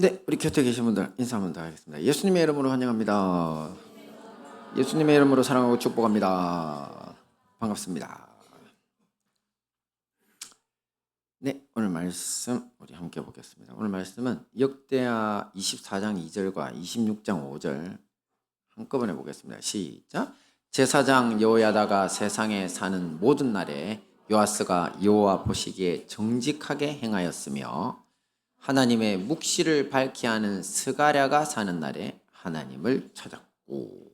네, 우리 곁에 계신 분들 인사 한번 더 하겠습니다. 예수님의 이름으로 환영합니다. 예수님의 이름으로 사랑하고 축복합니다. 반갑습니다. 네, 오늘 말씀 우리 함께 보겠습니다. 오늘 말씀은 역대하 24장 2절과 26장 5절 한꺼번에 보겠습니다. 시작. 제사장 여호야다가 세상에 사는 모든 날에 요아스가 여호와 보시기에 정직하게 행하였으며 하나님의 묵시를 밝히 하는 스가랴가 사는 날에 하나님을 찾았고.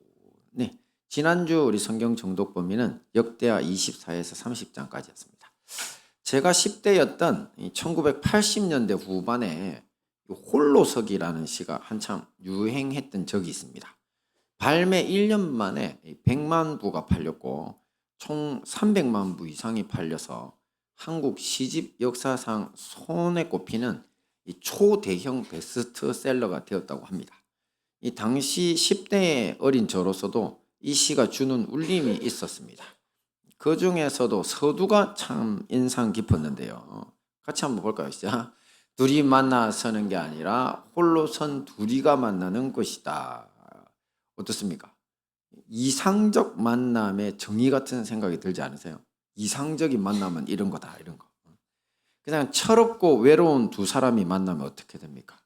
네, 지난주 우리 성경 정독 범위는 역대하 24에서 30장까지였습니다. 제가 10대였던 1980년대 후반에 홀로서기라는 시가 한참 유행했던 적이 있습니다. 발매 1년 만에 100만 부가 팔렸고 총 300만 부 이상이 팔려서 한국 시집 역사상 손에 꼽히는 초대형 베스트셀러가 되었다고 합니다. 이 당시 10대의 어린 저로서도 이 시가 주는 울림이 있었습니다. 그 중에서도 서두가 참 인상 깊었는데요. 같이 한번 볼까요? 시작. 둘이 만나 서는 게 아니라 홀로 선 둘이가 만나는 것이다. 어떻습니까? 이상적 만남의 정의 같은 생각이 들지 않으세요? 이상적인 만남은 이런 거다, 이런 거. 그냥 철없고 외로운 두 사람이 만나면 어떻게 됩니까?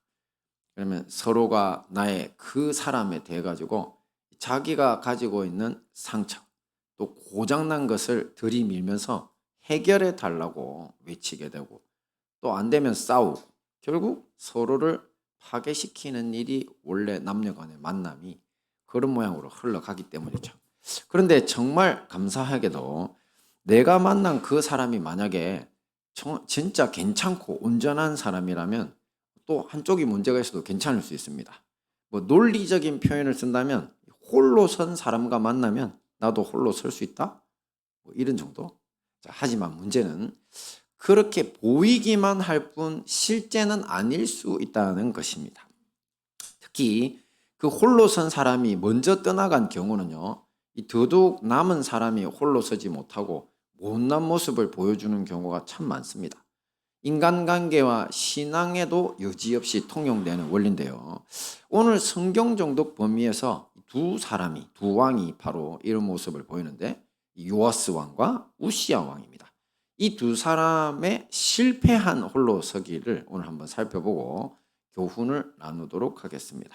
그러면 서로가 나의 그 사람에 대해 가지고 자기가 가지고 있는 상처, 또 고장난 것을 들이밀면서 해결해 달라고 외치게 되고, 또 안 되면 싸우고, 결국 서로를 파괴시키는 일이 원래 남녀 간의 만남이 그런 모양으로 흘러가기 때문이죠. 그런데 정말 감사하게도 내가 만난 그 사람이 만약에 진짜 괜찮고 온전한 사람이라면 또 한쪽이 문제가 있어도 괜찮을 수 있습니다. 뭐 논리적인 표현을 쓴다면 홀로 선 사람과 만나면 나도 홀로 설 수 있다? 뭐 이런 정도? 자, 하지만 문제는 그렇게 보이기만 할 뿐 실제는 아닐 수 있다는 것입니다. 특히 그 홀로 선 사람이 먼저 떠나간 경우는요, 이 더더욱 남은 사람이 홀로 서지 못하고 못난 모습을 보여주는 경우가 참 많습니다. 인간관계와 신앙에도 여지없이 통용되는 원리인데요. 오늘 성경 정독 범위에서 두 왕이 바로 이런 모습을 보이는데 요아스 왕과 우시야 왕입니다. 이 두 사람의 실패한 홀로 서기를 오늘 한번 살펴보고 교훈을 나누도록 하겠습니다.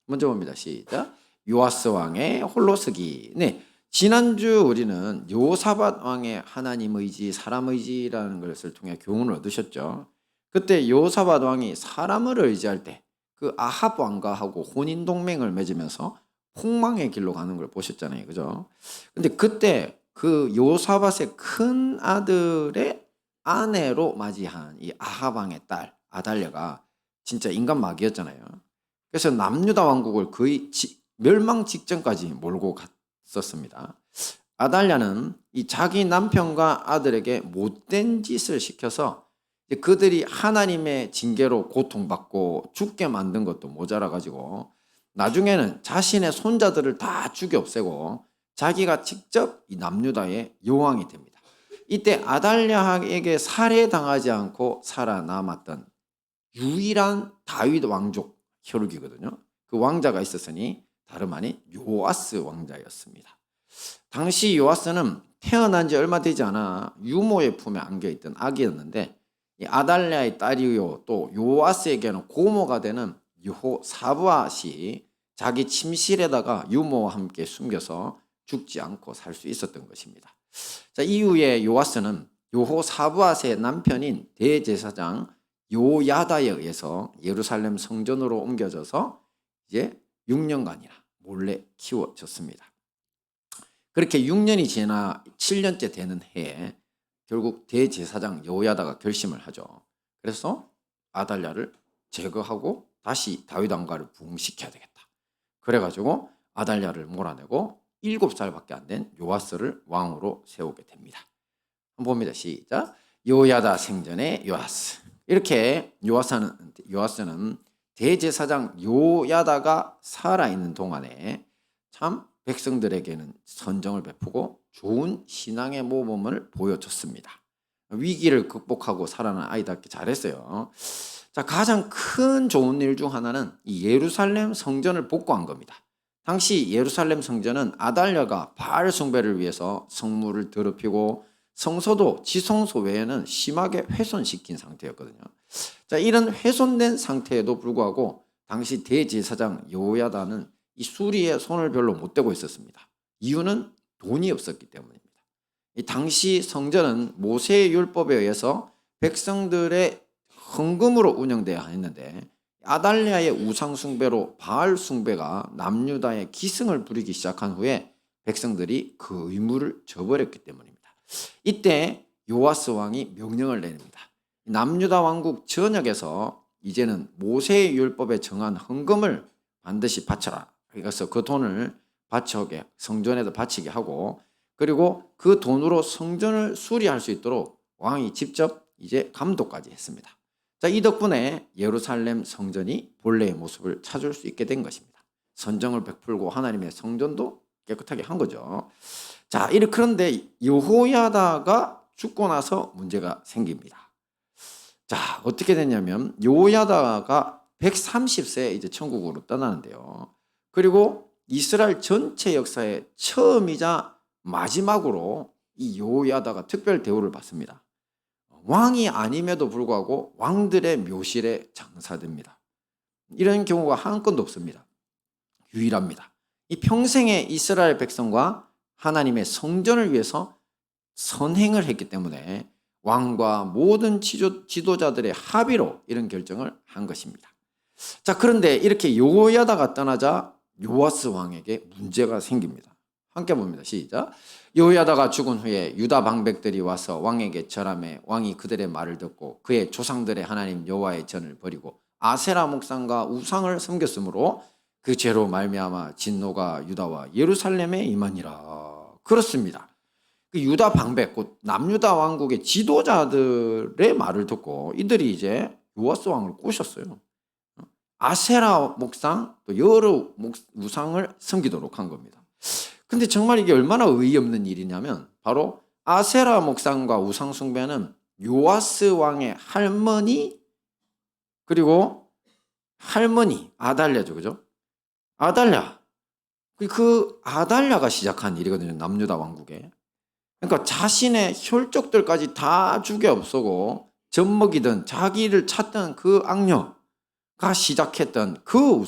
먼저 봅니다. 시작. 요아스 왕의 홀로 서기. 네, 지난주 우리는 여호사밧 왕의 하나님 의지, 사람 의지라는 것을 통해 교훈을 얻으셨죠. 그때 여호사밧 왕이 사람을 의지할 때 그 아합 왕과 하고 혼인 동맹을 맺으면서 폭망의 길로 가는 걸 보셨잖아요. 그죠? 근데 그때 그 여호사밧의 큰 아들의 아내로 맞이한 이 아합 왕의 딸 아달랴가 진짜 인간 마귀였잖아요. 그래서 남유다 왕국을 거의 멸망 직전까지 몰고 갔었습니다. 아달랴는 이 자기 남편과 아들에게 못된 짓을 시켜서 그들이 하나님의 징계로 고통받고 죽게 만든 것도 모자라 가지고 나중에는 자신의 손자들을 다 죽여 없애고 자기가 직접 이 남유다의 여왕이 됩니다. 이때 아달랴에게 살해당하지 않고 살아남았던 유일한 다윗 왕족 혈육이거든요. 그 왕자가 있었으니 다름 아닌 요아스 왕자였습니다. 당시 요아스는 태어난 지 얼마 되지 않아 유모의 품에 안겨있던 아기였는데 이 아달랴의 딸이요 또 요아스에게는 고모가 되는 여호사밧이 자기 침실에다가 유모와 함께 숨겨서 죽지 않고 살 수 있었던 것입니다. 자, 이후에 요아스는 여호사밧의 남편인 대제사장 요야다에 의해서 예루살렘 성전으로 옮겨져서 이제 6년간이나 몰래 키워졌습니다. 그렇게 6년이 지나 7년째 되는 해에 결국 대제사장 여호야다가 결심을 하죠. 그래서 아달랴를 제거하고 다시 다윗 왕가를 부흥시켜야 되겠다. 그래가지고 아달랴를 몰아내고 7살밖에 안 된 요아스를 왕으로 세우게 됩니다. 한번 봅니다. 시작. 여호야다 생전에 요아스. 이렇게 요아스는 대제사장 요야다가 살아있는 동안에 참 백성들에게는 선정을 베푸고 좋은 신앙의 모범을 보여줬습니다. 위기를 극복하고 살아난 아이답게 잘했어요. 자, 가장 큰 좋은 일 중 하나는 이 예루살렘 성전을 복구한 겁니다. 당시 예루살렘 성전은 아달랴가 바알 숭배를 위해서 성물을 더럽히고 성소도 지성소 외에는 심하게 훼손시킨 상태였거든요. 자, 이런 훼손된 상태에도 불구하고 당시 대제사장 여호야다는 이 수리에 손을 별로 못 대고 있었습니다. 이유는 돈이 없었기 때문입니다. 이 당시 성전은 모세의 율법에 의해서 백성들의 헌금으로 운영돼야 했는데 아달랴의 우상 숭배로 바알 숭배가 남유다의 기승을 부리기 시작한 후에 백성들이 그 의무를 저버렸기 때문입니다. 이때 요아스 왕이 명령을 내립니다. 남유다 왕국 전역에서 이제는 모세의 율법에 정한 헌금을 반드시 바쳐라. 그래서 그 돈을 바쳐게 성전에도 바치게 하고, 그리고 그 돈으로 성전을 수리할 수 있도록 왕이 직접 이제 감독까지 했습니다. 자, 이 덕분에 예루살렘 성전이 본래의 모습을 찾을 수 있게 된 것입니다. 선정을 베풀고 하나님의 성전도 깨끗하게 한 거죠. 자, 그런데 여호야다가 죽고 나서 문제가 생깁니다. 자, 어떻게 됐냐면 여호야다가 130세에 이제 천국으로 떠나는데요. 그리고 이스라엘 전체 역사의 처음이자 마지막으로 이 여호야다가 특별 대우를 받습니다. 왕이 아님에도 불구하고 왕들의 묘실에 장사됩니다. 이런 경우가 한 건도 없습니다. 유일합니다. 이 평생에 이스라엘 백성과 하나님의 성전을 위해서 선행을 했기 때문에 왕과 모든 지도자들의 합의로 이런 결정을 한 것입니다. 자, 그런데 이렇게 여호야다가 떠나자 요아스 왕에게 문제가 생깁니다. 함께 봅니다. 시작. 여호야다가 죽은 후에 유다 방백들이 와서 왕에게 절하매 왕이 그들의 말을 듣고 그의 조상들의 하나님 여호와의 전을 버리고 아세라 목상과 우상을 섬겼으므로 그 죄로 말미암아 진노가 유다와 예루살렘에 임하니라. 그렇습니다. 그 유다 방백, 곧 남유다 왕국의 지도자들의 말을 듣고 이들이 이제 요아스 왕을 꼬셨어요. 아세라 목상, 또 여러 우상을 섬기도록 한 겁니다. 근데 정말 이게 얼마나 의의없는 일이냐면 바로 아세라 목상과 우상 숭배는 요아스 왕의 할머니, 그리고 할머니 아달랴죠, 그죠? 아달랴, 그 아달랴가 시작한 일이거든요, 남유다 왕국에. 그러니까 자신의 혈족들까지 다 죽여 없애고 젖먹이던 자기를 찾던 그 악녀가 시작했던 그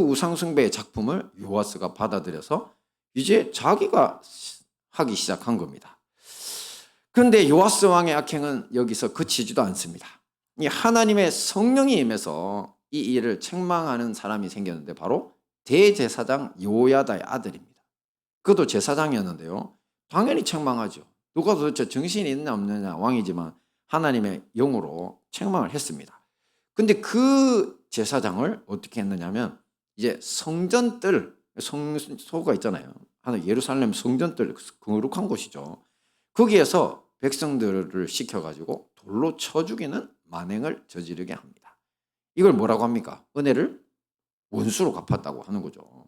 우상숭배의 작품을 요아스가 받아들여서 이제 자기가 하기 시작한 겁니다. 그런데 요아스 왕의 악행은 여기서 그치지도 않습니다. 이 하나님의 성령이 임해서 이 일을 책망하는 사람이 생겼는데 바로 대제사장 요야다의 아들입니다. 그것도 제사장이었는데요. 당연히 책망하죠. 누가 도대체 정신이 있느냐 없느냐 왕이지만 하나님의 영으로 책망을 했습니다. 근데 그 제사장을 어떻게 했느냐면 이제 성전뜰, 성소가 있잖아요. 하나 예루살렘 성전뜰, 거룩한 곳이죠. 거기에서 백성들을 시켜가지고 돌로 쳐 죽이는 만행을 저지르게 합니다. 이걸 뭐라고 합니까? 은혜를 원수로 갚았다고 하는 거죠.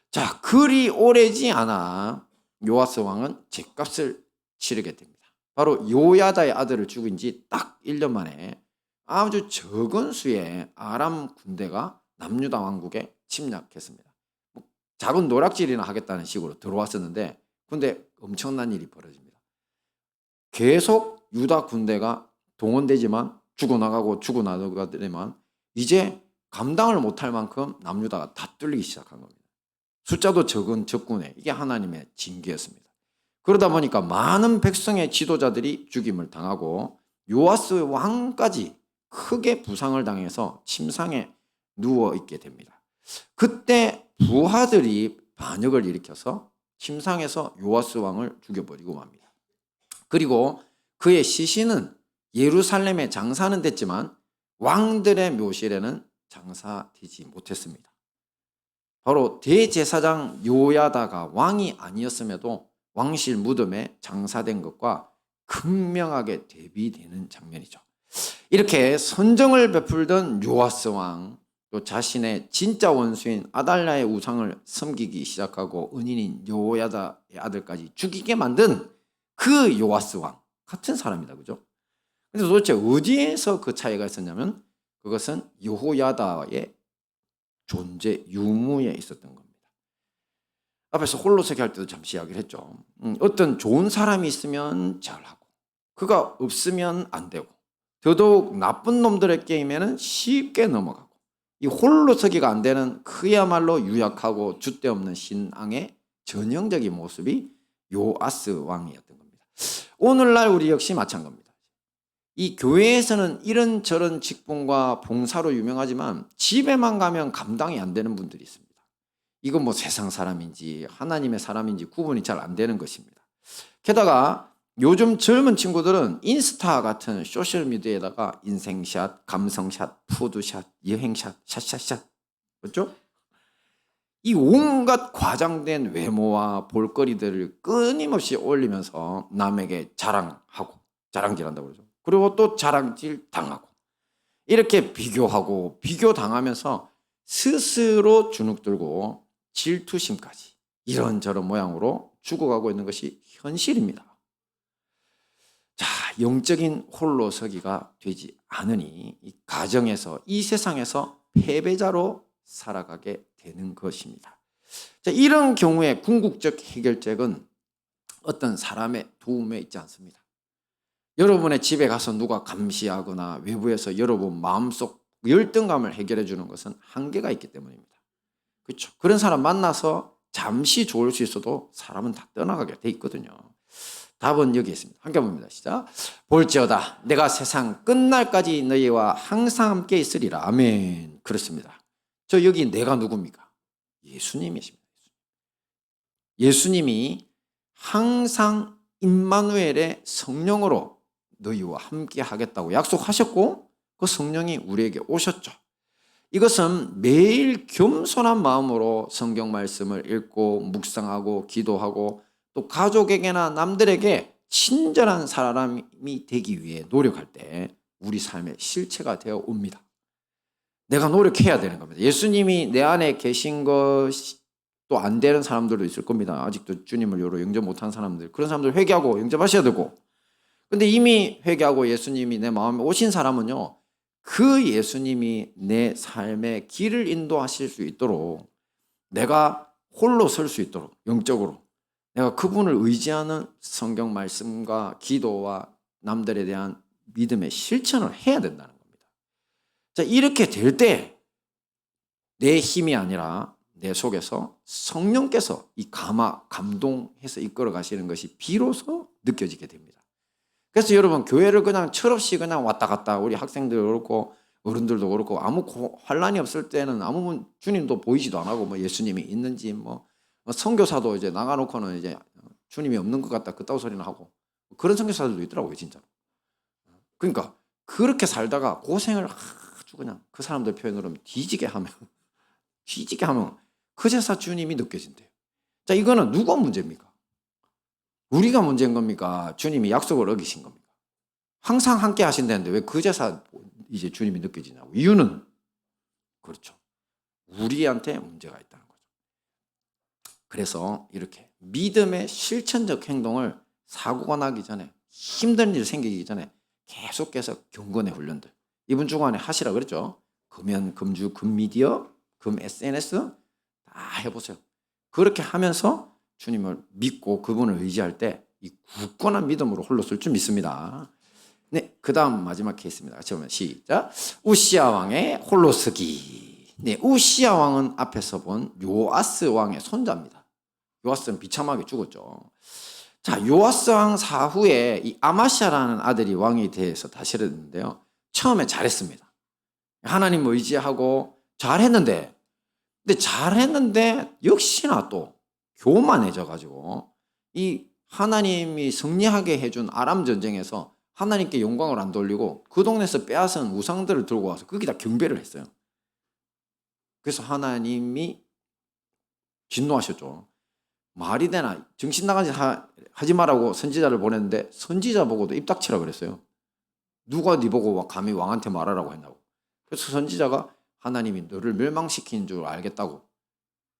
자, 그리 오래지 않아 요아스 왕은 죗값을 치르게 됩니다. 바로 요야다의 아들을 죽인 지 딱 1년 만에 아주 적은 수의 아람 군대가 남유다 왕국에 침략했습니다. 작은 노략질이나 하겠다는 식으로 들어왔었는데 근데 엄청난 일이 벌어집니다. 계속 유다 군대가 동원되지만 죽어나가더니만 이제 감당을 못할 만큼 남유다가 다 뚫리기 시작한 겁니다. 숫자도 적은 적군에 이게 하나님의 징계였습니다. 그러다 보니까 많은 백성의 지도자들이 죽임을 당하고 요아스 왕까지 크게 부상을 당해서 침상에 누워있게 됩니다. 그때 부하들이 반역을 일으켜서 침상에서 요아스 왕을 죽여버리고 맙니다. 그리고 그의 시신은 예루살렘에 장사는 됐지만 왕들의 묘실에는 장사되지 못했습니다. 바로 대제사장 요야다가 왕이 아니었음에도 왕실 무덤에 장사된 것과 극명하게 대비되는 장면이죠. 이렇게 선정을 베풀던 요아스 왕, 또 자신의 진짜 원수인 아달랴의 우상을 섬기기 시작하고 은인인 여호야다의 아들까지 죽이게 만든 그 요아스 왕 같은 사람이다, 그죠? 근데 도대체 어디에서 그 차이가 있었냐면 그것은 여호야다의 존재 유무에 있었던 겁니다. 앞에서 홀로서기 할 때도 잠시 이야기를 했죠. 어떤 좋은 사람이 있으면 잘하고 그가 없으면 안 되고 더더욱 나쁜 놈들의 게임에는 쉽게 넘어가고 이 홀로서기가 안 되는 그야말로 유약하고 줏대없는 신앙의 전형적인 모습이 요아스 왕이었던 겁니다. 오늘날 우리 역시 마찬가지입니다. 이 교회에서는 이런저런 직분과 봉사로 유명하지만 집에만 가면 감당이 안 되는 분들이 있습니다. 이건 뭐 세상 사람인지 하나님의 사람인지 구분이 잘 안 되는 것입니다. 게다가 요즘 젊은 친구들은 인스타 같은 소셜미디어에다가 인생샷, 감성샷, 푸드샷, 여행샷, 샷샷샷, 그렇죠? 이 온갖 과장된 외모와 볼거리들을 끊임없이 올리면서 남에게 자랑하고 자랑질한다고 그러죠. 그리고 또 자랑질 당하고 이렇게 비교하고 비교당하면서 스스로 주눅들고 질투심까지 이런저런 모양으로 죽어가고 있는 것이 현실입니다. 자, 영적인 홀로서기가 되지 않으니 이 가정에서 이 세상에서 패배자로 살아가게 되는 것입니다. 자, 이런 경우에 궁극적 해결책은 어떤 사람의 도움에 있지 않습니다. 여러분의 집에 가서 누가 감시하거나 외부에서 여러분 마음속 열등감을 해결해 주는 것은 한계가 있기 때문입니다. 그렇죠? 그런 사람 만나서 잠시 좋을 수 있어도 사람은 다 떠나가게 돼 있거든요. 답은 여기 있습니다. 함께 봅니다. 시작. 볼지어다 내가 세상 끝날까지 너희와 항상 함께 있으리라. 아멘. 그렇습니다. 저 여기 내가 누굽니까? 예수님이십니다. 예수님이 항상 임마누엘의 성령으로 너희와 함께 하겠다고 약속하셨고 그 성령이 우리에게 오셨죠. 이것은 매일 겸손한 마음으로 성경 말씀을 읽고 묵상하고 기도하고 또 가족에게나 남들에게 친절한 사람이 되기 위해 노력할 때 우리 삶의 실체가 되어 옵니다. 내가 노력해야 되는 겁니다. 예수님이 내 안에 계신 것이 또 안 되는 사람들도 있을 겁니다. 아직도 주님을 영접 못한 사람들, 그런 사람들 회개하고 영접하셔야 되고, 근데 이미 회개하고 예수님이 내 마음에 오신 사람은요, 그 예수님이 내 삶의 길을 인도하실 수 있도록 내가 홀로 설 수 있도록 영적으로 내가 그분을 의지하는 성경 말씀과 기도와 남들에 대한 믿음의 실천을 해야 된다는 겁니다. 자, 이렇게 될 때 내 힘이 아니라 내 속에서 성령께서 이 감동해서 이끌어 가시는 것이 비로소 느껴지게 됩니다. 그래서 여러분 교회를 그냥 철없이 그냥 왔다 갔다 우리 학생들 그렇고 어른들도 그렇고 아무 환란이 없을 때는 아무 주님도 보이지도 안 하고 뭐 예수님이 있는지 뭐 선교사도 이제 나가놓고는 이제 주님이 없는 것 같다 그따구 소리는 하고 그런 선교사들도 있더라고요 진짜로. 그러니까 그렇게 살다가 고생을 아주 그냥 그 사람들 표현으로 뒤지게 하면 그제서 주님이 느껴진대요. 자, 이거는 누가 문제입니까? 우리가 문제인 겁니까? 주님이 약속을 어기신 겁니까? 항상 함께 하신다는데 왜 그제서 이제 주님이 느껴지냐고. 이유는 그렇죠. 우리한테 문제가 있다는 거죠. 그래서 이렇게 믿음의 실천적 행동을 사고가 나기 전에 힘든 일 생기기 전에 계속해서 경건의 훈련들 이번 주간에 하시라 그랬죠. 금연, 금주, 금미디어, 금 SNS 다 해보세요. 그렇게 하면서 주님을 믿고 그분을 의지할 때 이 굳건한 믿음으로 홀로 설 줄 믿습니다. 네, 그 다음 마지막 케이스입니다. 같이 보면 시작. 우시야 왕의 홀로 서기. 네, 우시야 왕은 앞에서 본 요아스 왕의 손자입니다. 요아스는 비참하게 죽었죠. 자, 요아스 왕 사후에 이 아마시아라는 아들이 왕이 돼서 다스렸는데요. 처음에 잘했습니다. 하나님 의지하고 잘했는데 역시나 또 교만해져 가지고 이 하나님이 승리하게 해준 아람 전쟁에서 하나님께 영광을 안 돌리고 그 동네에서 빼앗은 우상들을 들고 와서 거기다 경배를 했어요. 그래서 하나님이 진노하셨죠. 말이 되나 정신 나간 짓 하지 말라고 선지자를 보냈는데 선지자 보고도 입 닥치라 그랬어요. 누가 네 보고 감히 왕한테 말하라고 했냐고. 그래서 선지자가 하나님이 너를 멸망시킨 줄 알겠다고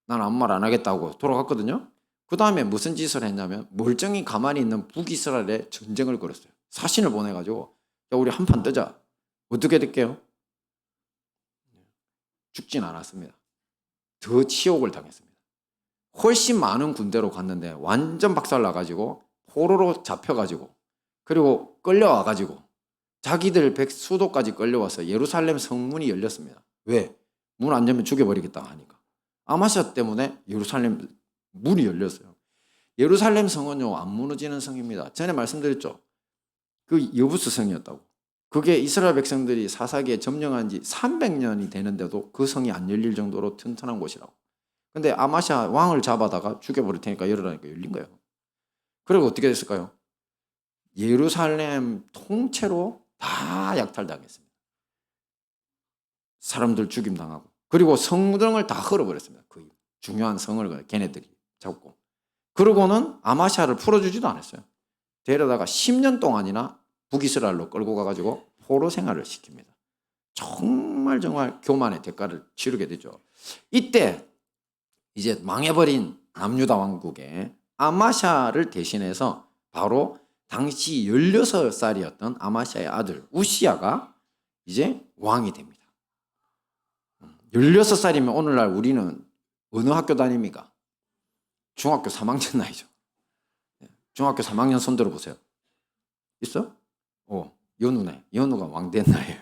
난 아무 말 안 하겠다고 돌아갔거든요. 그 다음에 무슨 짓을 했냐면 멀쩡히 가만히 있는 북이스라엘에 전쟁을 걸었어요. 사신을 보내가지고 자, 우리 한판 뜨자. 어떻게 될게요? 죽진 않았습니다. 더 치욕을 당했습니다. 훨씬 많은 군대로 갔는데 완전 박살나가지고 포로로 잡혀가지고 그리고 끌려와가지고 자기들 수도까지 끌려와서 예루살렘 성문이 열렸습니다. 왜? 문 안 열면 죽여버리겠다 하니까. 아마샤 때문에 예루살렘 문이 열렸어요. 예루살렘 성은요, 안 무너지는 성입니다. 전에 말씀드렸죠. 그 여부스 성이었다고. 그게 이스라엘 백성들이 사사기에 점령한 지 300년이 되는데도 그 성이 안 열릴 정도로 튼튼한 곳이라고. 근데 아마샤 왕을 잡아다가 죽여버릴 테니까 열으라니까 열린 거예요. 그리고 어떻게 됐을까요? 예루살렘 통째로 다 약탈당했습니다. 사람들 죽임당하고. 그리고 성등을 다 헐어버렸습니다. 그 중요한 성을 걔네들이 잡고. 그러고는 아마샤를 풀어주지도 않았어요. 데려다가 10년 동안이나 북이스라엘로 끌고 가가지고 포로 생활을 시킵니다. 정말 교만의 대가를 치르게 되죠. 이때 이제 망해버린 남유다 왕국의 아마샤를 대신해서 바로 당시 16살이었던 아마샤의 아들 우시야가 이제 왕이 됩니다. 16살이면 오늘날 우리는 어느 학교 다닙니까? 중학교 3학년 나이죠. 중학교 3학년 손 들어보세요. 있어? 연우네. 연우가 왕 된 나이에요.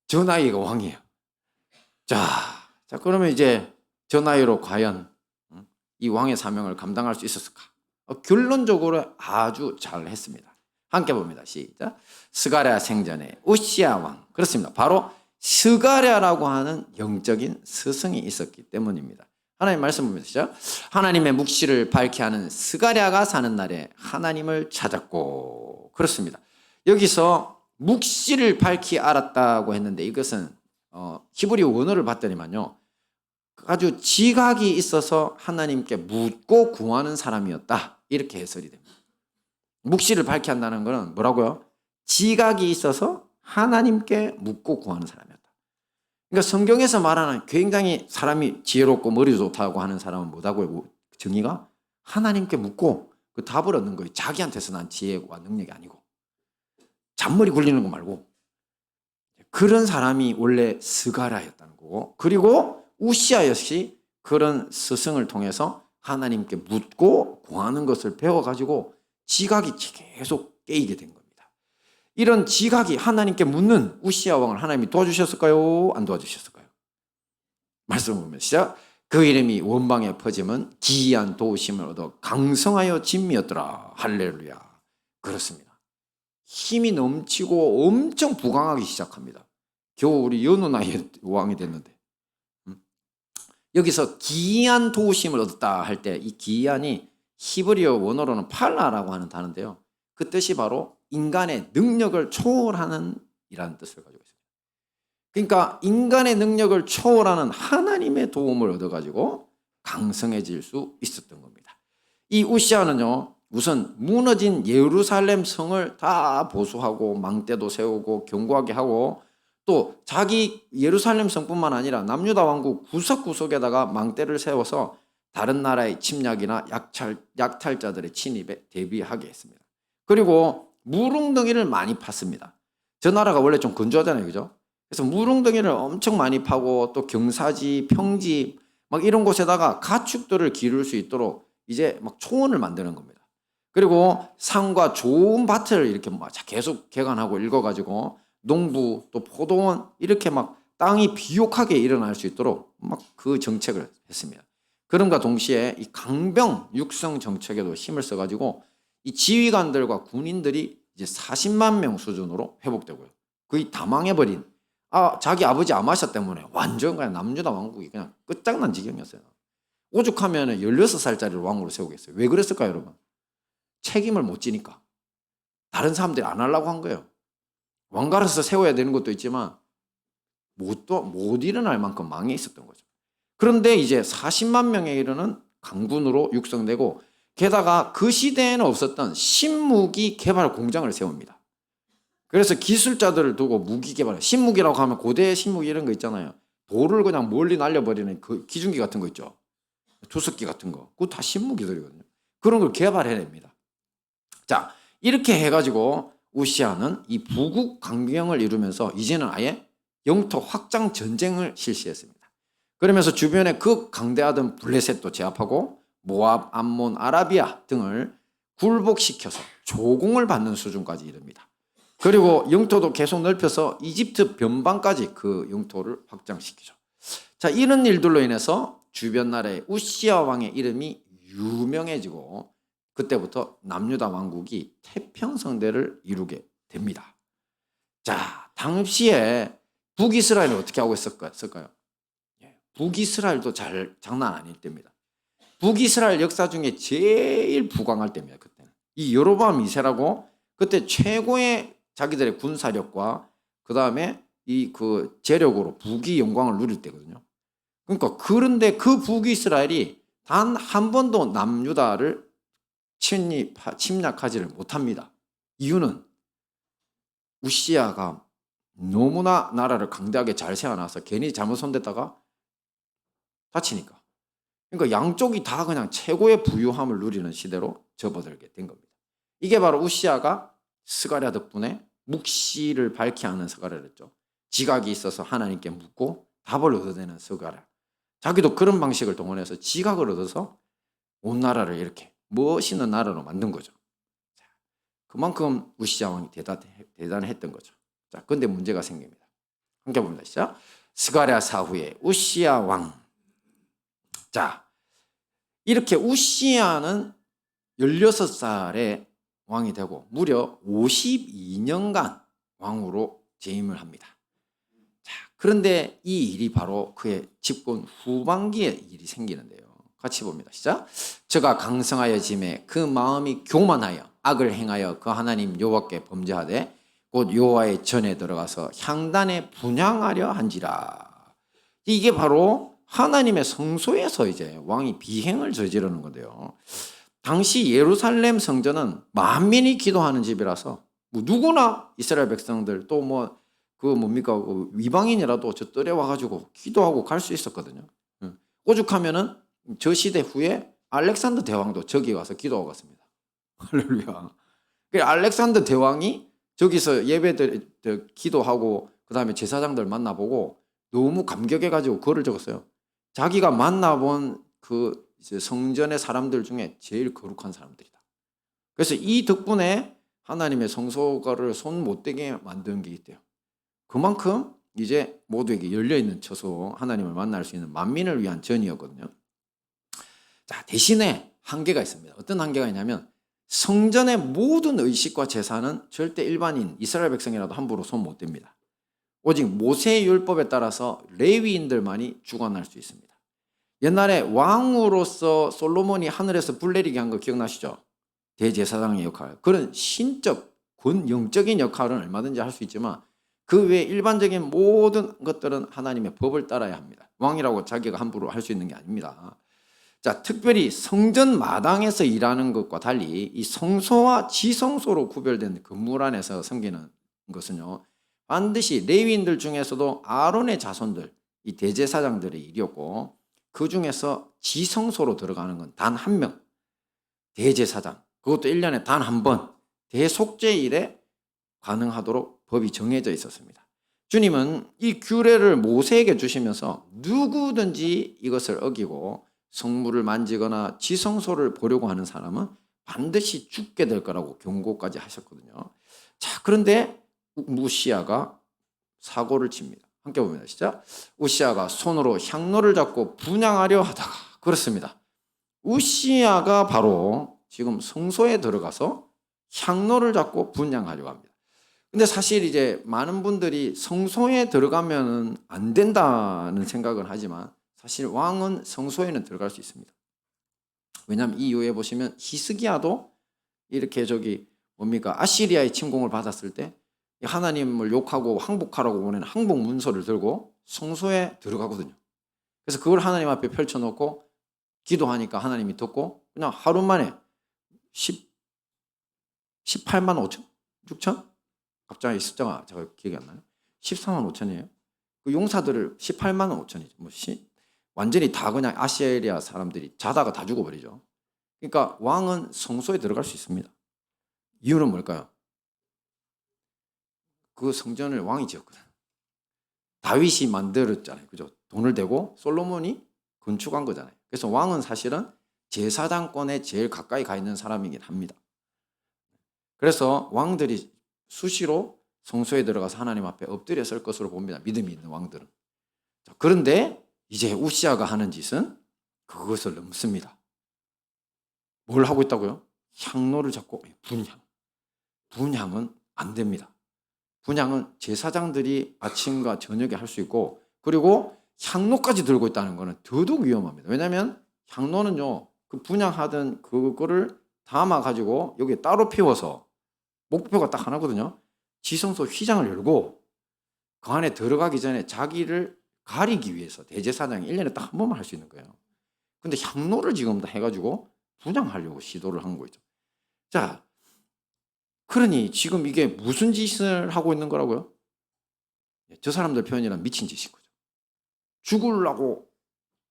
저 나이가 왕이에요. 자, 그러면 이제 저 나이로 과연 이 왕의 사명을 감당할 수 있었을까? 결론적으로 아주 잘 했습니다. 함께 봅니다. 시작. 스가랴 생전에 우시야 왕. 그렇습니다. 바로 스가랴라고 하는 영적인 스승이 있었기 때문입니다. 하나님 말씀 보면서 시작. 하나님의 묵시를 밝히 하는 스가랴가 사는 날에 하나님을 찾았고. 그렇습니다. 여기서 묵시를 밝히 알았다고 했는데 이것은 히브리 원어를 봤더니만요, 아주 지각이 있어서 하나님께 묻고 구하는 사람이었다, 이렇게 해설이 됩니다. 묵시를 밝히 한다는 것은 뭐라고요? 지각이 있어서 하나님께 묻고 구하는 사람이었다. 그러니까 성경에서 말하는 굉장히 사람이 지혜롭고 머리 좋다고 하는 사람은 뭐다고요? 정의가 하나님께 묻고 그 답을 얻는 거예요. 자기한테서 난 지혜와 능력이 아니고 잔머리 굴리는 거 말고. 그런 사람이 원래 스가랴였다는 거고, 그리고 우시야 역시 그런 스승을 통해서 하나님께 묻고 구하는 것을 배워가지고 지각이 계속 깨이게 된 겁니다. 이런 지각이 하나님께 묻는 우시야 왕을 하나님이 도와주셨을까요? 안 도와주셨을까요? 말씀을 보면 시작. 그 이름이 원방에 퍼지면 기이한 도우심을 얻어 강성하여 진미였더라. 할렐루야. 그렇습니다. 힘이 넘치고 엄청 부강하기 시작합니다. 겨우 우리 연우 나이에 왕이 됐는데, 여기서 기이한 도우심을 얻었다 할 때 이 기이한이 히브리어 원어로는 팔라라고 하는 단어인데요, 그 뜻이 바로 인간의 능력을 초월하는 이라는 뜻을 가지고 있습니다. 그러니까 인간의 능력을 초월하는 하나님의 도움을 얻어가지고 강성해질 수 있었던 겁니다. 이 우시야는요, 우선 무너진 예루살렘 성을 다 보수하고 망대도 세우고 견고하게 하고, 또 자기 예루살렘 성뿐만 아니라 남유다 왕국 구석구석에다가 망대를 세워서 다른 나라의 침략이나 약탈자들의 침입에 대비하게 했습니다. 그리고 무릉덩이를 많이 팠습니다. 저 나라가 원래 좀 건조하잖아요, 그죠? 그래서 무릉덩이를 엄청 많이 파고 또 경사지, 평지 막 이런 곳에다가 가축들을 기를 수 있도록 이제 막 초원을 만드는 겁니다. 그리고 산과 좋은 밭을 이렇게 계속 개간하고 읽어가지고 농부 또 포도원 이렇게 막 땅이 비옥하게 일어날 수 있도록 막 그 정책을 했습니다. 그럼과 동시에 이 강병 육성 정책에도 힘을 써가지고 이 지휘관들과 군인들이 이제 40만 명 수준으로 회복되고요. 거의 다 망해버린 자기 아버지 아마샤 때문에 완전 그냥 남유다 왕국이 그냥 끝장난 지경이었어요. 오죽하면 16살짜리를 왕으로 세우겠어요. 왜 그랬을까요, 여러분? 책임을 못 지니까. 다른 사람들이 안 하려고 한 거예요. 왕가로서 세워야 되는 것도 있지만 못 일어날 만큼 망해 있었던 거죠. 그런데 이제 40만 명에 이르는 강군으로 육성되고, 게다가 그 시대에는 없었던 신무기 개발 공장을 세웁니다. 그래서 기술자들을 두고 무기 개발, 신무기라고 하면 고대 신무기 이런 거 있잖아요. 돌을 그냥 멀리 날려버리는 그 기중기 같은 거 있죠. 투석기 같은 거. 그거 다 신무기들이거든요. 그런 걸 개발해냅니다. 자, 이렇게 해가지고 우시아는 이 부국 강경을 이루면서 이제는 아예 영토 확장 전쟁을 실시했습니다. 그러면서 주변에 그 강대하던 블레셋도 제압하고 모압, 암몬, 아라비아 등을 굴복시켜서 조공을 받는 수준까지 이릅니다. 그리고 영토도 계속 넓혀서 이집트 변방까지 그 영토를 확장시키죠. 자, 이런 일들로 인해서 주변 나라의 우시아 왕의 이름이 유명해지고 그때부터 남유다 왕국이 태평성대를 이루게 됩니다. 자, 당시에 북이스라엘은 어떻게 하고 있었을까요? 북이스라엘도 장난 아닐 때입니다. 북이스라엘 역사 중에 제일 부강할 때입니다. 그때는 이 여로보암 2세라고 그때 최고의 자기들의 군사력과 그 다음에 이 그 재력으로 북이 영광을 누릴 때거든요. 그러니까 그런데 그 북이스라엘이 단 한 번도 남유다를 침략하지를 못합니다. 이유는 우시아가 너무나 나라를 강대하게 잘 세워놔서 괜히 잘못 손댔다가 다치니까. 그러니까 양쪽이 다 그냥 최고의 부유함을 누리는 시대로 접어들게 된 겁니다. 이게 바로 우시아가 스가랴 덕분에 묵시를 밝히 하는 스가랴였죠. 지각이 있어서 하나님께 묻고 답을 얻어내는 스가랴. 자기도 그런 방식을 동원해서 지각을 얻어서 온 나라를 이렇게 멋있는 나라로 만든 거죠. 그만큼 우시아 왕이 대단했던 거죠. 자, 근데 문제가 생깁니다. 함께 봅니다. 시작. 스가랴 사후에 우시아 왕. 자, 이렇게 우시아는 16살에 왕이 되고 무려 52년간 왕으로 재임을 합니다. 자, 그런데 이 일이 바로 그의 집권 후반기에 일이 생기는데요. 같이 봅니다. 시작. 저가 강성하여 짐에 그 마음이 교만하여 악을 행하여 그 하나님 여호와께 범죄하되 곧 여호와의 전에 들어가서 향단에 분향하려 한지라. 이게 바로 하나님의 성소에서 이제 왕이 비행을 저지르는 건데요. 당시 예루살렘 성전은 만민이 기도하는 집이라서 뭐 누구나 이스라엘 백성들 또 뭐 그 뭡니까 그 이방인이라도 저 뜰에 와가지고 기도하고 갈 수 있었거든요. 오죽하면은 저 시대 후에 알렉산더 대왕도 저기 와서 기도하고 갔습니다. 할렐루야. 알렉산더 대왕이 저기서 예배들 기도하고 그 다음에 제사장들 만나보고 너무 감격해가지고 글을 적었어요. 자기가 만나본 그 성전의 사람들 중에 제일 거룩한 사람들이다. 그래서 이 덕분에 하나님의 성소가를 손 못 대게 만든 게 있대요. 그만큼 이제 모두에게 열려있는 처소 하나님을 만날 수 있는 만민을 위한 전이었거든요. 자, 대신에 한계가 있습니다. 어떤 한계가 있냐면 성전의 모든 의식과 제사는 절대 일반인 이스라엘 백성이라도 함부로 손 못 댑니다. 오직 모세의 율법에 따라서 레위인들만이 주관할 수 있습니다. 옛날에 왕으로서 솔로몬이 하늘에서 불 내리게 한 거 기억나시죠? 대제사장의 역할. 그런 신적, 영적인 역할은 얼마든지 할 수 있지만 그 외에 일반적인 모든 것들은 하나님의 법을 따라야 합니다. 왕이라고 자기가 함부로 할 수 있는 게 아닙니다. 자, 특별히 성전 마당에서 일하는 것과 달리 이 성소와 지성소로 구별된 건물 안에서 섬기는 것은요, 반드시 레위인들 중에서도 아론의 자손들, 이 대제사장들의 일이었고 그 중에서 지성소로 들어가는 건 단 한 명, 대제사장, 그것도 1년에 단 한 번 대속죄일에 가능하도록 법이 정해져 있었습니다. 주님은 이 규례를 모세에게 주시면서 누구든지 이것을 어기고 성물을 만지거나 지성소를 보려고 하는 사람은 반드시 죽게 될 거라고 경고까지 하셨거든요. 자, 그런데 우시아가 사고를 칩니다. 함께 봅니다. 시작. 우시아가 손으로 향로를 잡고 분향하려 하다가, 그렇습니다. 우시아가 바로 지금 성소에 들어가서 향로를 잡고 분향하려고 합니다. 근데 사실 이제 많은 분들이 성소에 들어가면 안 된다는 생각을 하지만 사실 왕은 성소에는 들어갈 수 있습니다. 왜냐하면 이 이후에 보시면 히스기야도 이렇게 아시리아의 침공을 받았을 때 하나님을 욕하고 항복하라고 보내는 항복 문서를 들고 성소에 들어가거든요. 그래서 그걸 하나님 앞에 펼쳐놓고 기도하니까 하나님이 듣고 그냥 하루 만에 18만 5천? 6천? 갑자기 숫자가 제가 기억이 안 나요. 14만 5천이에요. 그 용사들을 18만 5천이죠. 완전히 다 그냥 아시리아 사람들이 자다가 다 죽어버리죠. 그러니까 왕은 성소에 들어갈 수 있습니다. 이유는 뭘까요? 그 성전을 왕이 지었거든. 다윗이 만들었잖아요. 그죠? 돈을 대고 솔로몬이 건축한 거잖아요. 그래서 왕은 사실은 제사장권에 제일 가까이 가 있는 사람이긴 합니다. 그래서 왕들이 수시로 성소에 들어가서 하나님 앞에 엎드려 설 것으로 봅니다. 믿음이 있는 왕들은. 자, 그런데 이제 우시아가 하는 짓은 그것을 넘습니다. 뭘 하고 있다고요? 향로를 잡고 분향. 분향은 안 됩니다. 분향은 제사장들이 아침과 저녁에 할 수 있고, 그리고 향로까지 들고 있다는 것은 더더욱 위험합니다. 왜냐하면 향로는요, 그 분향하던 그거를 담아가지고 여기에 따로 피워서 목표가 딱 하나거든요. 지성소 휘장을 열고 그 안에 들어가기 전에 자기를 가리기 위해서 대제사장이 1년에 딱 한 번만 할 수 있는 거예요. 근데 향로를 지금 다 해가지고 분향하려고 시도를 한 거죠. 자, 그러니 지금 이게 무슨 짓을 하고 있는 거라고요? 저 사람들 표현이란 미친 짓인 거죠. 죽으려고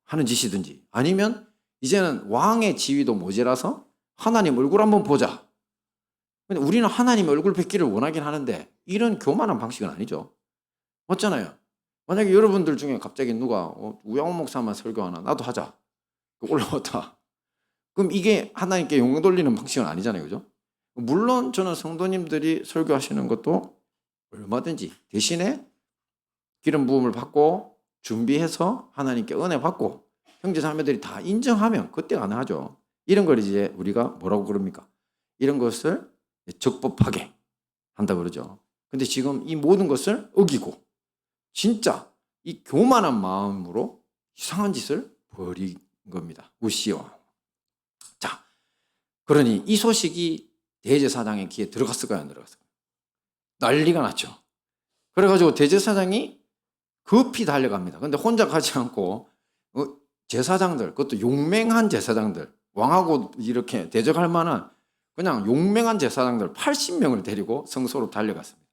하는 짓이든지, 아니면 이제는 왕의 지위도 모자라서 하나님 얼굴 한번 보자. 근데 우리는 하나님 얼굴 뵙기를 원하긴 하는데 이런 교만한 방식은 아니죠. 맞잖아요. 만약에 여러분들 중에 갑자기 누가 우양호 목사만 설교하나 나도 하자, 올라왔다. 그럼 이게 하나님께 영광 돌리는 방식은 아니잖아요. 그죠? 물론 저는 성도님들이 설교하시는 것도 얼마든지, 대신에 기름 부음을 받고 준비해서 하나님께 은혜 받고 형제 자매들이 다 인정하면 그때 가능하죠. 이런 걸 이제 우리가 뭐라고 그럽니까? 이런 것을 적법하게 한다 그러죠. 근데 지금 이 모든 것을 어기고 진짜 이 교만한 마음으로 이상한 짓을 벌인 겁니다. 우시와. 자, 그러니 이 소식이 대제사장의 귀에 들어갔을까요, 안 들어갔을까요? 난리가 났죠. 그래가지고 대제사장이 급히 달려갑니다. 근데 혼자 가지 않고 제사장들, 그것도 용맹한 제사장들, 왕하고 이렇게 대적할 만한 그냥 용맹한 제사장들 80명을 데리고 성소로 달려갔습니다.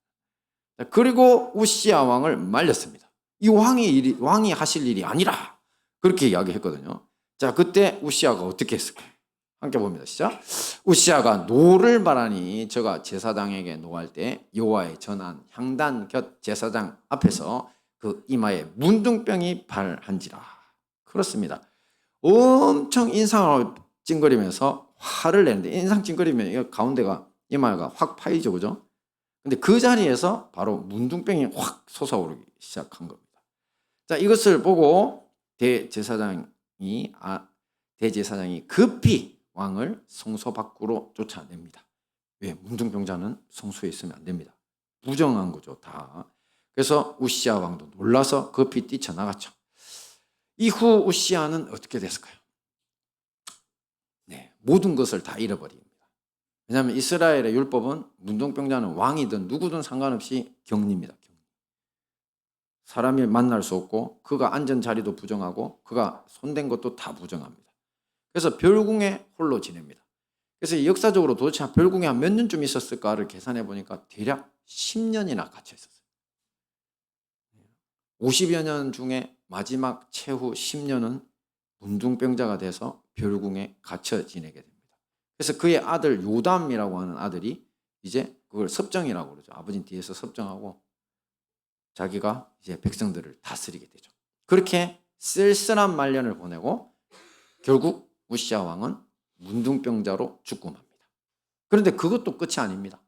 그리고 우시아 왕을 말렸습니다. 이 왕이 하실 일이 아니라 그렇게 이야기했거든요. 자, 그때 우시아가 어떻게 했을까요? 함께 봅니다. 시작. 우시아가 노를 바라니 저가 제사장에게 노할 때 여호와의 전한 향단 곁 제사장 앞에서 그 이마에 문둥병이 발한지라. 그렇습니다. 엄청 인상을 찡그리면서 화를 내는데, 인상 찡그리면 가운데가 이마가 확 파이죠, 그죠? 근데 그 자리에서 바로 문둥병이 확 솟아오르기 시작한 겁니다. 자, 이것을 보고 대제사장이 급히 왕을 성소 밖으로 쫓아냅니다. 왜? 문둥병자는 성소에 있으면 안 됩니다. 부정한 거죠, 다. 그래서 우시아 왕도 놀라서 급히 뛰쳐나갔죠. 이후 우시아는 어떻게 됐을까요? 네, 모든 것을 다 잃어버립니다. 왜냐하면 이스라엘의 율법은 문둥병자는 왕이든 누구든 상관없이 격리입니다. 사람이 만날 수 없고 그가 앉은 자리도 부정하고 그가 손댄 것도 다 부정합니다. 그래서 별궁에 홀로 지냅니다. 그래서 역사적으로 도대체 별궁에 한 몇 년쯤 있었을까를 계산해 보니까 대략 10년이나 갇혀 있었어요. 50여 년 중에 마지막 최후 10년은 문둥병자가 돼서 별궁에 갇혀 지내게 됩니다. 그래서 그의 아들 요담이라고 하는 아들이 이제 그걸 섭정이라고 그러죠. 아버지 뒤에서 섭정하고 자기가 이제 백성들을 다스리게 되죠. 그렇게 쓸쓸한 말년을 보내고 결국 우시아 왕은 문둥병자로 죽고 맙니다. 그런데 그것도 끝이 아닙니다.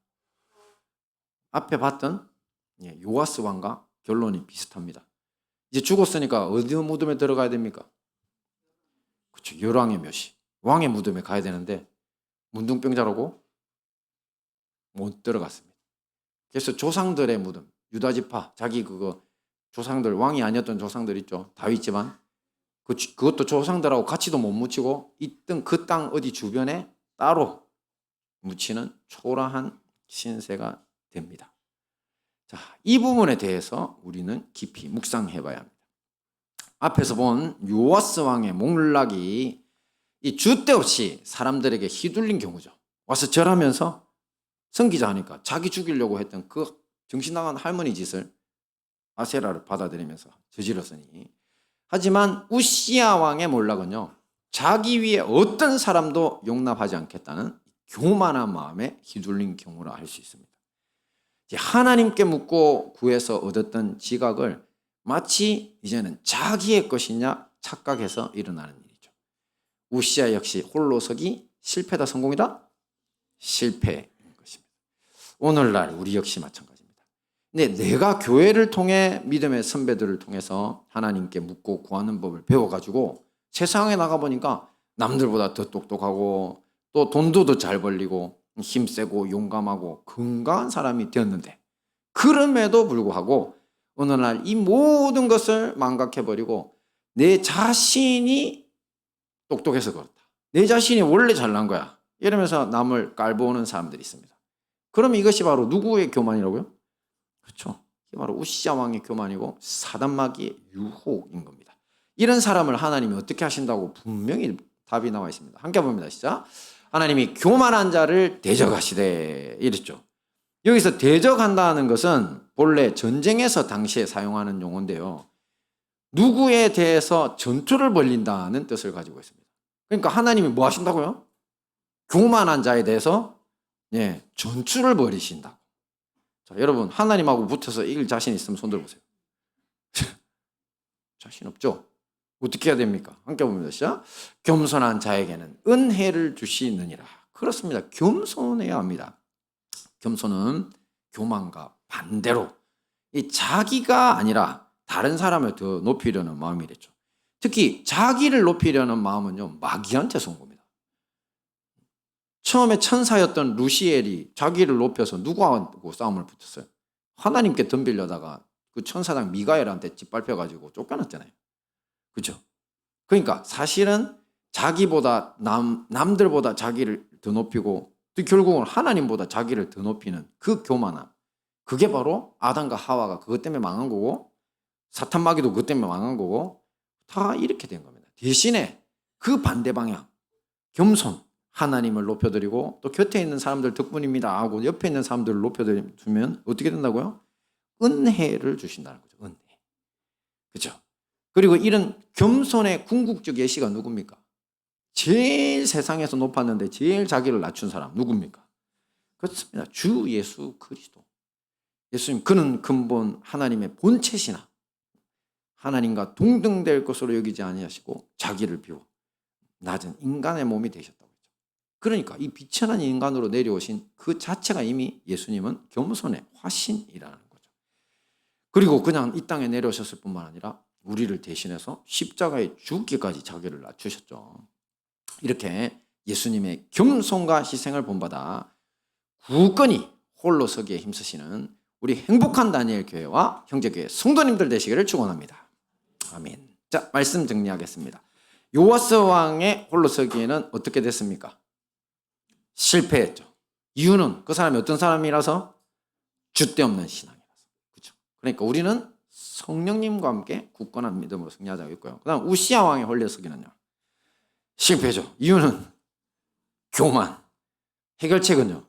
앞에 봤던 요아스 왕과 결론이 비슷합니다. 이제 죽었으니까 어디 무덤에 들어가야 됩니까? 그렇죠. 열왕의 묘시, 왕의 무덤에 가야 되는데 문둥병자라고 못 들어갔습니다. 그래서 조상들의 무덤, 유다 지파, 자기 그거 조상들, 왕이 아니었던 조상들 있죠. 다윗 집안. 그것도 조상들하고 같이도 못 묻히고 있던 그 땅 어디 주변에 따로 묻히는 초라한 신세가 됩니다. 자, 이 부분에 대해서 우리는 깊이 묵상해 봐야 합니다. 앞에서 본 요아스 왕의 목락이 이 줏대 없이 사람들에게 휘둘린 경우죠. 와서 절하면서 성기자 하니까 자기 죽이려고 했던 그 정신 나간 할머니 짓을 아세라를 받아들이면서 저질렀으니. 하지만 우시아 왕의 몰락은요, 자기 위에 어떤 사람도 용납하지 않겠다는 교만한 마음에 휘둘린 경우라 할 수 있습니다. 하나님께 묻고 구해서 얻었던 지각을 마치 이제는 자기의 것이냐 착각해서 일어나는 일이죠. 우시아 역시 홀로서기 실패다 성공이다? 실패인 것입니다. 오늘날 우리 역시 마찬가지입니다. 근데 내가 교회를 통해 믿음의 선배들을 통해서 하나님께 묻고 구하는 법을 배워가지고 세상에 나가보니까 남들보다 더 똑똑하고 또 돈도 더 잘 벌리고 힘세고 용감하고 건강한 사람이 되었는데, 그럼에도 불구하고 어느 날 이 모든 것을 망각해버리고 내 자신이 똑똑해서 그렇다, 내 자신이 원래 잘난 거야 이러면서 남을 깔보는 사람들이 있습니다. 그럼 이것이 바로 누구의 교만이라고요? 그렇죠. 이게 바로 우시아 왕의 교만이고 사단마귀의 유혹인 겁니다. 이런 사람을 하나님이 어떻게 하신다고 분명히 답이 나와 있습니다. 함께 봅니다. 시작. 하나님이 교만한 자를 대적하시되 이랬죠. 여기서 대적한다는 것은 본래 전쟁에서 당시에 사용하는 용어인데요, 누구에 대해서 전투를 벌린다는 뜻을 가지고 있습니다. 그러니까 하나님이 뭐 하신다고요? 교만한 자에 대해서 전투를 벌이신다고. 자, 여러분 하나님하고 붙어서 이길 자신 있으면 손 들어보세요. 자신 없죠? 어떻게 해야 됩니까? 함께 봅니다. 시작. 겸손한 자에게는 은혜를 주시느니라. 그렇습니다. 겸손해야 합니다. 겸손은 교만과 반대로 이 자기가 아니라 다른 사람을 더 높이려는 마음이랬죠. 특히 자기를 높이려는 마음은요, 마귀한테서 온 겁니다. 처음에 천사였던 루시엘이 자기를 높여서 누구하고 싸움을 붙었어요? 하나님께 덤비려다가 그 천사장 미가엘한테 짓밟혀가지고 쫓겨났잖아요. 그렇죠? 그러니까 사실은 자기보다 남들보다 자기를 더 높이고 또 결국은 하나님보다 자기를 더 높이는 그 교만함, 그게 바로 아담과 하와가 그것 때문에 망한 거고 사탄 마귀도 그것 때문에 망한 거고 다 이렇게 된 겁니다. 대신에 그 반대 방향, 겸손, 하나님을 높여드리고 또 곁에 있는 사람들 덕분입니다 하고 옆에 있는 사람들을 높여주면 어떻게 된다고요? 은혜를 주신다는 거죠. 은혜. 그렇죠? 그리고 이런 겸손의 궁극적 예시가 누굽니까? 제일 세상에서 높았는데 제일 자기를 낮춘 사람 누굽니까? 그렇습니다. 주 예수 그리스도. 예수님, 그는 근본 하나님의 본체시나 하나님과 동등될 것으로 여기지 아니하시고 자기를 비워 낮은 인간의 몸이 되셨다고 했죠. 그러니까 이 비천한 인간으로 내려오신 그 자체가 이미 예수님은 겸손의 화신이라는 거죠. 그리고 그냥 이 땅에 내려오셨을 뿐만 아니라 우리를 대신해서 십자가에 죽기까지 자기를 낮추셨죠. 이렇게 예수님의 겸손과 희생을 본받아 굳건히 홀로 서기에 힘쓰시는 우리 행복한 다니엘 교회와 형제교회 성도님들 되시기를 축원합니다. 아멘. 자, 말씀 정리하겠습니다. 요아스 왕의 홀로 서기에는 어떻게 됐습니까? 실패했죠. 이유는 그 사람이 어떤 사람이라서? 줏대 없는 신앙이라서. 그렇죠? 그러니까 우리는 성령님과 함께 굳건한 믿음으로 승리하자고 했고요. 그 다음 우시아 왕의 홀로 서기는요, 실패죠. 이유는 교만. 해결책은요,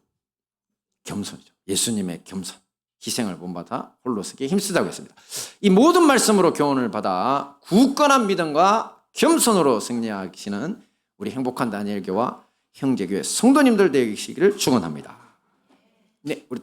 겸손이죠. 예수님의 겸손, 희생을 본받아 홀로 서기에 힘쓰자고 했습니다. 이 모든 말씀으로 교훈을 받아 굳건한 믿음과 겸손으로 승리하시는 우리 행복한 다니엘 교와 형제교회 성도님들 되시기를 축원합니다. 네, 우리